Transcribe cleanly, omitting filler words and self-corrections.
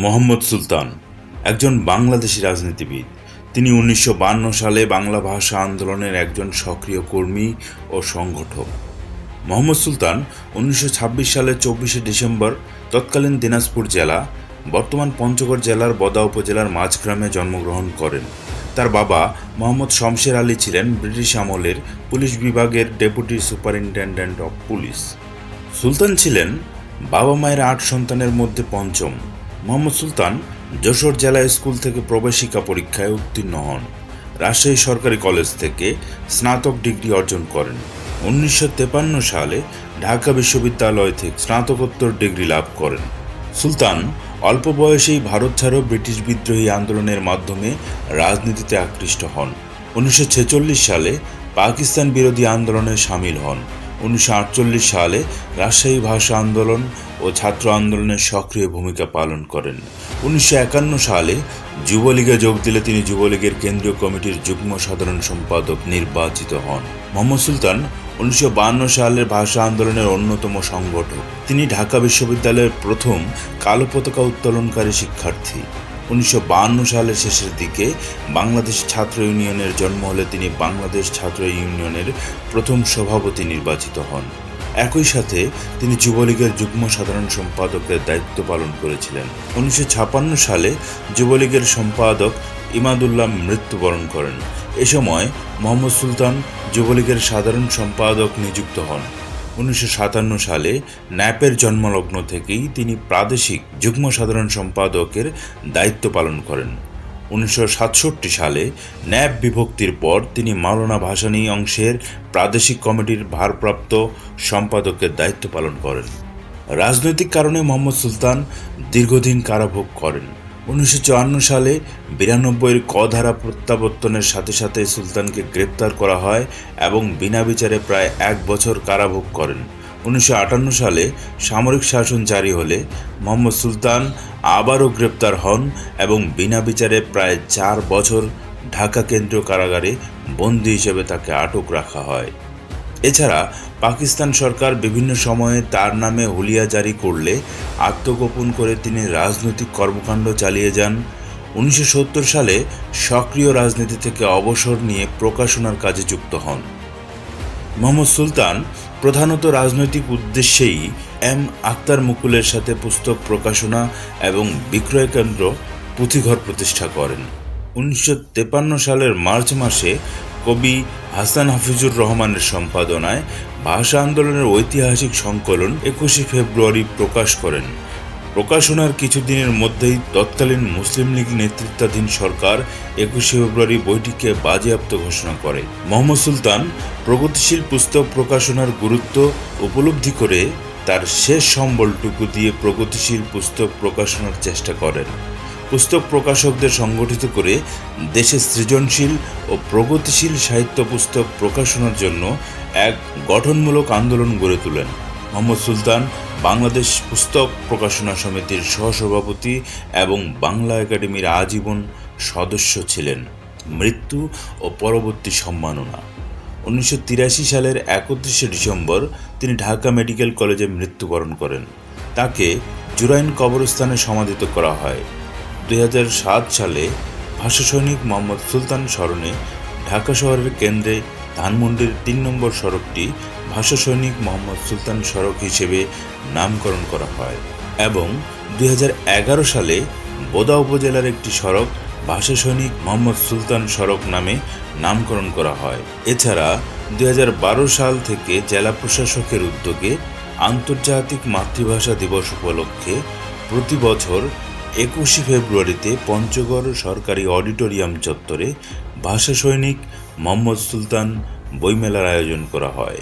মোহাম্মদ সুলতান একজন বাংলাদেশী রাজনীতিবিদ। তিনি ১৯৫২ সালে বাংলা ভাষা আন্দোলনের একজন সক্রিয় কর্মী ও সংগঠক। মোহাম্মদ সুলতান ১৯২৬ সালের ২৪শে ডিসেম্বর তৎকালীন দিনাজপুর জেলা, বর্তমান পঞ্চগড় জেলার বদা উপজেলার মাঝগ্রামে জন্মগ্রহণ করেন। তার বাবা মোহাম্মদ শমশের আলী ছিলেন ব্রিটিশ আমলের পুলিশ বিভাগের ডেপুটি সুপারিনটেনডেন্ট অব পুলিশ। সুলতান ছিলেন বাবা মায়ের ৮ সন্তানের মধ্যে পঞ্চম। মোহাম্মদ সুলতান যশোর জেলা স্কুল থেকে প্রবেশিকা পরীক্ষায় উত্তীর্ণ হন। রাজশাহী সরকারি কলেজ থেকে স্নাতক ডিগ্রি অর্জন করেন। ১৯৫৩ সালে ঢাকা বিশ্ববিদ্যালয় থেকে স্নাতকোত্তর ডিগ্রি লাভ করেন। সুলতান অল্প বয়সেই ভারত ছাড়ো ব্রিটিশ বিদ্রোহী আন্দোলনের মাধ্যমে রাজনীতিতে আকৃষ্ট হন। ১৯৪৬ সালে পাকিস্তান বিরোধী আন্দোলনে সামিল হন। ১৯৪৮ সালে রাজশাহী ভাষা আন্দোলন ও ছাত্র আন্দোলনে সক্রিয় ভূমিকা পালন করেন। ১৯৫১ সালে যুবলীগে যোগ দিলে তিনি যুবলীগের কেন্দ্রীয় কমিটির যুগ্ম সাধারণ সম্পাদক নির্বাচিত হন। মোহাম্মদ সুলতান ১৯৫২ সালের ভাষা আন্দোলনের অন্যতম সংগঠক। তিনি ঢাকা বিশ্ববিদ্যালয়ের প্রথম কালো পতাকা উত্তোলনকারী শিক্ষার্থী। ১৯৫২ সালের শেষের দিকে বাংলাদেশ ছাত্র ইউনিয়নের জন্ম হলে তিনি বাংলাদেশ ছাত্র ইউনিয়নের প্রথম সভাপতি নির্বাচিত হন। একই সাথে তিনি যুবলীগের যুগ্ম সাধারণ সম্পাদকের দায়িত্ব পালন করেছিলেন। ১৯৫৬ সালে যুবলীগের সম্পাদক ইমাদুল্লাহ মৃত্যুবরণ করেন। এ সময় মোহাম্মদ সুলতান যুবলীগের সাধারণ সম্পাদক নিযুক্ত হন। ১৯৫৭ সালে ন্যাপের জন্মলগ্ন থেকেই তিনি প্রাদেশিক যুগ্ম সাধারণ সম্পাদকের দায়িত্ব পালন করেন। ১৯৬৭ সালে ন্যাপ বিভক্তির পর তিনি মাওলানা ভাসানী অংশের প্রাদেশিক কমিটির ভারপ্রাপ্ত সম্পাদকের দায়িত্ব পালন করেন। রাজনৈতিক কারণে মোহাম্মদ সুলতান দীর্ঘদিন কারাভোগ করেন। ১৯৫৪ সালে ৯২-এর ক ধারা প্রত্যাবর্তনের সাথে সাথে সুলতানকে গ্রেপ্তার করা হয় এবং বিনা বিচারে প্রায় ১ বছর কারাভোগ করেন। ১৯৫৮ সালে সামরিক শাসন জারি হলে মোহাম্মদ সুলতান আবারও গ্রেপ্তার হন এবং বিনা বিচারে প্রায় ৪ বছর ঢাকা কেন্দ্রীয় কারাগারে বন্দী হিসেবে তাকে আটক রাখা হয়। এছাড়া পাকিস্তান সরকার বিভিন্ন সময়ে তার নামে হুলিয়া জারি করলে আত্মগোপন করে তিনি রাজনৈতিক কর্মকাণ্ড চালিয়ে যান। ১৯৭০ সালে সক্রিয় রাজনীতি থেকে অবসর নিয়ে প্রকাশনার কাজে যুক্ত হন। মোহাম্মদ সুলতান প্রধানত রাজনৈতিক উদ্দেশ্যেই এম আখতার মুকুলের সাথে পুস্তক প্রকাশনা এবং বিক্রয় কেন্দ্র পুঁথিঘর প্রতিষ্ঠা করেন। ১৯৫৩ সালের মার্চ মাসে কবি হাসান হাফিজুর রহমানের সম্পাদনায় ভাষা আন্দোলনের ঐতিহাসিক সংকলন ২১শে ফেব্রুয়ারি প্রকাশ করেন। প্রকাশনার কিছুদিনের মধ্যেই তৎকালীন মুসলিম লীগ নেতৃত্বাধীন সরকার ২১শে ফেব্রুয়ারি বইটিকে বাজেয়াপ্ত ঘোষণা করে। মোহাম্মদ সুলতান প্রগতিশীল পুস্তক প্রকাশনার গুরুত্ব উপলব্ধি করে তার শেষ সম্বলটুকু দিয়ে প্রগতিশীল পুস্তক প্রকাশনার চেষ্টা করেন। পুস্তক প্রকাশকদের সংগঠিত করে দেশে সৃজনশীল ও প্রগতিশীল সাহিত্য পুস্তক প্রকাশনার জন্য এক গঠনমূলক আন্দোলন গড়ে তোলেন। মোহাম্মদ সুলতান বাংলাদেশ পুস্তক প্রকাশনা সমিতির সহসভাপতি এবং বাংলা একাডেমির আজীবন সদস্য ছিলেন। মৃত্যু ও পরবর্তী সম্মাননা। ১৯৮৩ সালের ৩১শে ডিসেম্বর তিনি ঢাকা মেডিকেল কলেজে মৃত্যুবরণ করেন। তাকে জুরাইন কবরস্থানে সমাধিত করা হয়। ২০০৭ সালে ভাষা সৈনিক মোহাম্মদ সুলতান স্মরণে ঢাকা শহরের কেন্দ্রে ধানমন্ডির ৩ নম্বর সড়কটি ভাষা সৈনিক মোহাম্মদ সুলতান সড়ক হিসেবে নামকরণ করা হয় এবং ২০১১ সালে বোদা উপজেলার একটি সড়ক ভাষা সৈনিক মোহাম্মদ সুলতান সড়ক নামে নামকরণ করা হয়। এছাড়া ২০১২ সাল থেকে জেলা প্রশাসকের উদ্যোগে আন্তর্জাতিক মাতৃভাষা দিবস উপলক্ষে প্রতি বছর ২১শে ফেব্রুয়ারিতে পঞ্চগড় সরকারি অডিটোরিয়াম চত্বরে ভাষা সৈনিক মোহাম্মদ সুলতান বইমেলার আয়োজন করা হয়।